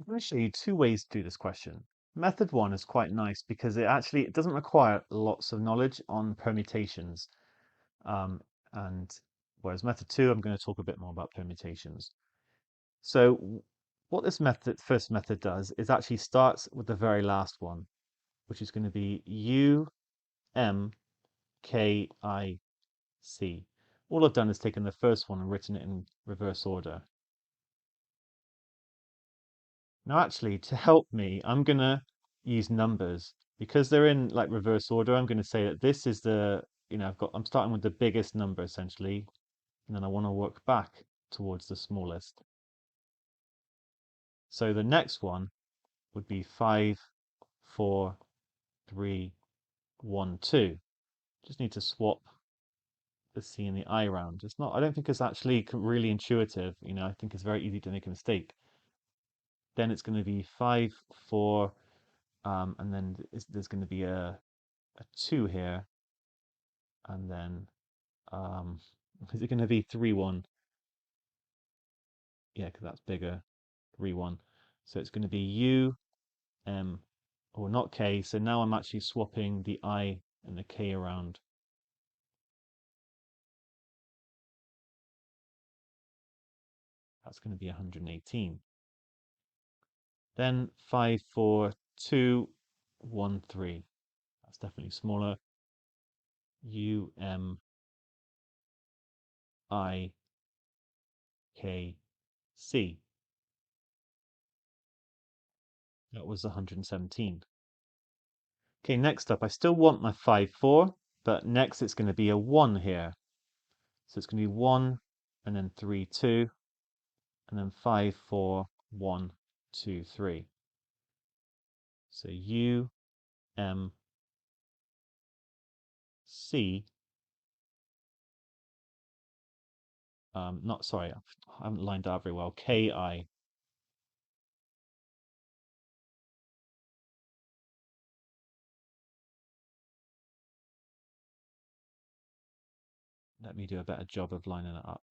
I'm going to show you two ways to do this question. Method one is quite nice because it doesn't require lots of knowledge on permutations. Um, and whereas method two, I'm going to talk a bit more about permutations. So what this first method does is actually starts with the very last one, which is going to be U, M, K, I, C. All I've done is taken the first one and written it in reverse order. Now, actually, to help me, I'm going to use numbers because they're in like reverse order. I'm going to say that this is I'm starting with the biggest number essentially, and then I want to work back towards the smallest. So the next one would be 5, 4, 3, 1, 2. Just need to swap the C and the I around. I don't think it's actually really intuitive. I think it's very easy to make a mistake. Then it's going to be 5, 4, and then there's going to be a 2 here, and then um, is it going to be 3, 1? Yeah, because that's bigger. 3, 1. So it's going to be U, M, or not K. So now I'm actually swapping the I and the K around. That's going to be 118. Then 5, 4, 2, 1, 3. That's definitely smaller. U, M, I, K, C. That was 117. Okay, next up, I still want my 5, 4, but next it's going to be a 1 here. So it's going to be 1, and then 3, 2, and then 5, 4, 1, 2, 3. So U, M, C. Not sorry, I haven't lined up very well. K, I. Let me do a better job of lining it up.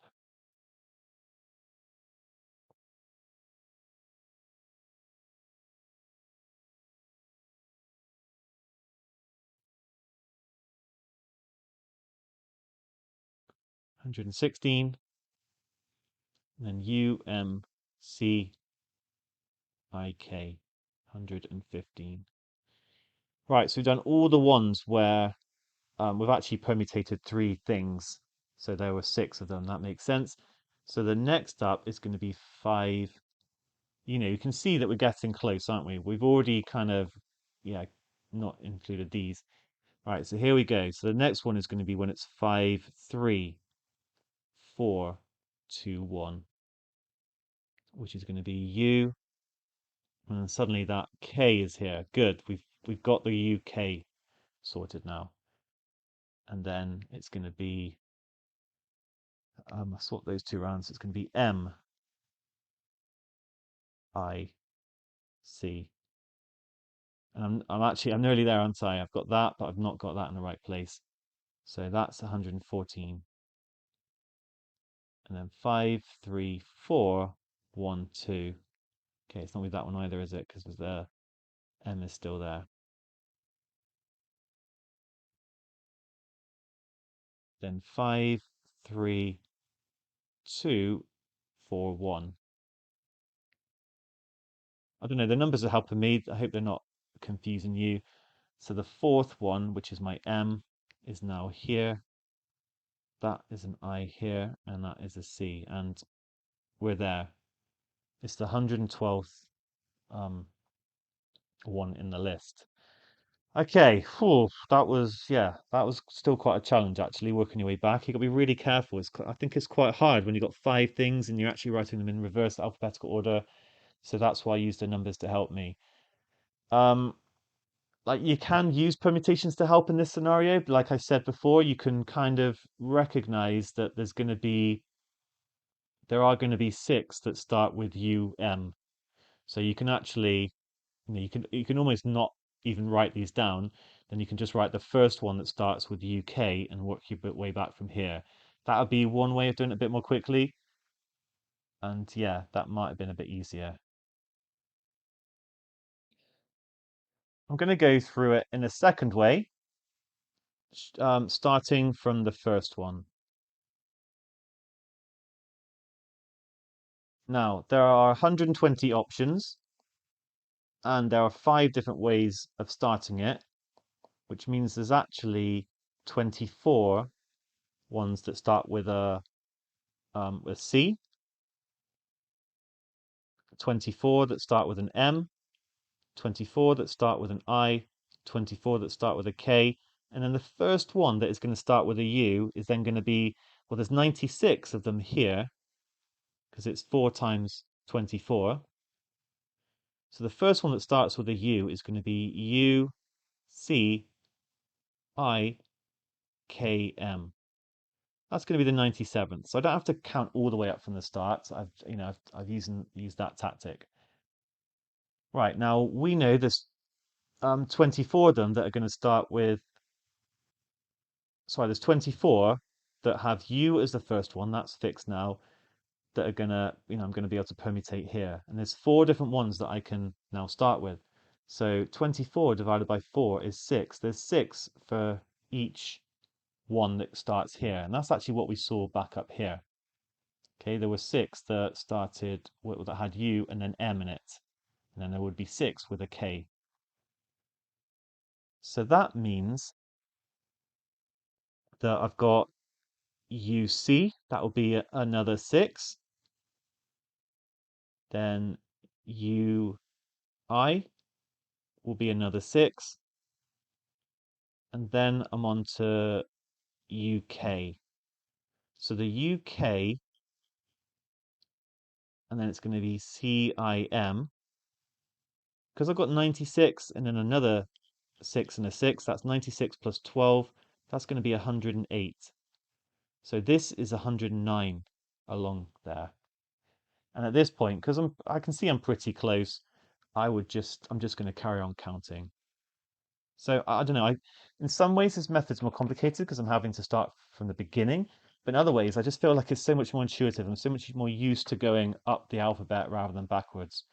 $116, and then U, M, C, I, K, 115. Right, so we've done all the ones where we've actually permutated three things. So there were six of them. That makes sense. So the next up is going to be 5. You can see that we're getting close, aren't we? We've already kind of, yeah, not included these. All right, so here we go. So the next one is going to be when it's 5, 3, 4, 2, 1, which is going to be U. And then suddenly that K is here. Good. We've got the UK sorted now. And then it's going to be I swap those two around. So it's going to be M, I, C. And I'm nearly there, aren't I? I've got that, but I've not got that in the right place. So that's 114. And then 5, 3, 4, 1, 2. Okay, it's not with that one either, is it? Because the M is still there. Then 5, 3, 2, 4, 1. I don't know, the numbers are helping me. I hope they're not confusing you. So the fourth one, which is my M, is now here. That is an I here, and that is a C, and we're there. It's the 112th one in the list. Okay, whew, that was still quite a challenge actually, working your way back. You got to be really careful. I think it's quite hard when you've got 5 things and you're actually writing them in reverse alphabetical order. So that's why I used the numbers to help me. Um, like you can use permutations to help in this scenario. But like I said before, you can kind of recognize that there are going to be 6 that start with UM. So you can actually, you can almost not even write these down. Then you can just write the first one that starts with UK and work your way back from here. That would be one way of doing it a bit more quickly. And yeah, that might have been a bit easier. I'm going to go through it in a second way, starting from the first one. Now, there are 120 options, and there are 5 different ways of starting it, which means there's actually 24 ones that start with a C, 24 that start with an M, 24 that start with an I, 24 that start with a K, and then the first one that is going to start with a U is then going to be, well, there's 96 of them here, because it's 4 times 24. So the first one that starts with a U is going to be U, C, I, K, M. That's going to be the 97th. So I don't have to count all the way up from the start. I've used that tactic. Right, now we know there's 24 of them that are going to start with, sorry, there's 24 that have U as the first one. That's fixed now. That are going to, I'm going to be able to permutate here. And there's 4 different ones that I can now start with. So 24 divided by 4 is 6. There's 6 for each one that starts here. And that's actually what we saw back up here. Okay, there were 6 that started, that had U and then M in it. And then there would be 6 with a K. So that means that I've got UC, that will be another 6. Then UI will be another 6. And then I'm on to UK. So the UK, and then it's going to be CIM, because I've got 96 and then another 6 and a 6, that's 96 plus 12, that's going to be 108. So this is 109 along there. And at this point, because I can see I'm pretty close, I'm just going to carry on counting. So I don't know. In some ways, this method's more complicated because I'm having to start from the beginning. But in other ways, I just feel like it's so much more intuitive. I'm so much more used to going up the alphabet rather than backwards.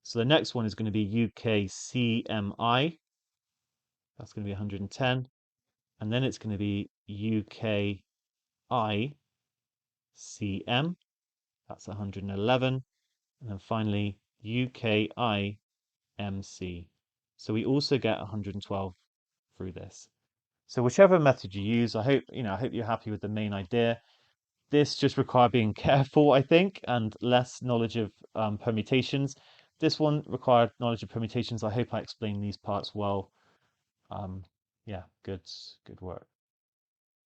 So the next one is going to be UKCMI. That's going to be 110. And then it's going to be UKICM. That's 111. And then finally, UKIMC. So we also get 112 through this. So whichever method you use, I hope you're happy with the main idea. This just requires being careful, I think, and less knowledge of permutations. This one required knowledge of permutations. I hope I explained these parts well. Yeah, good work.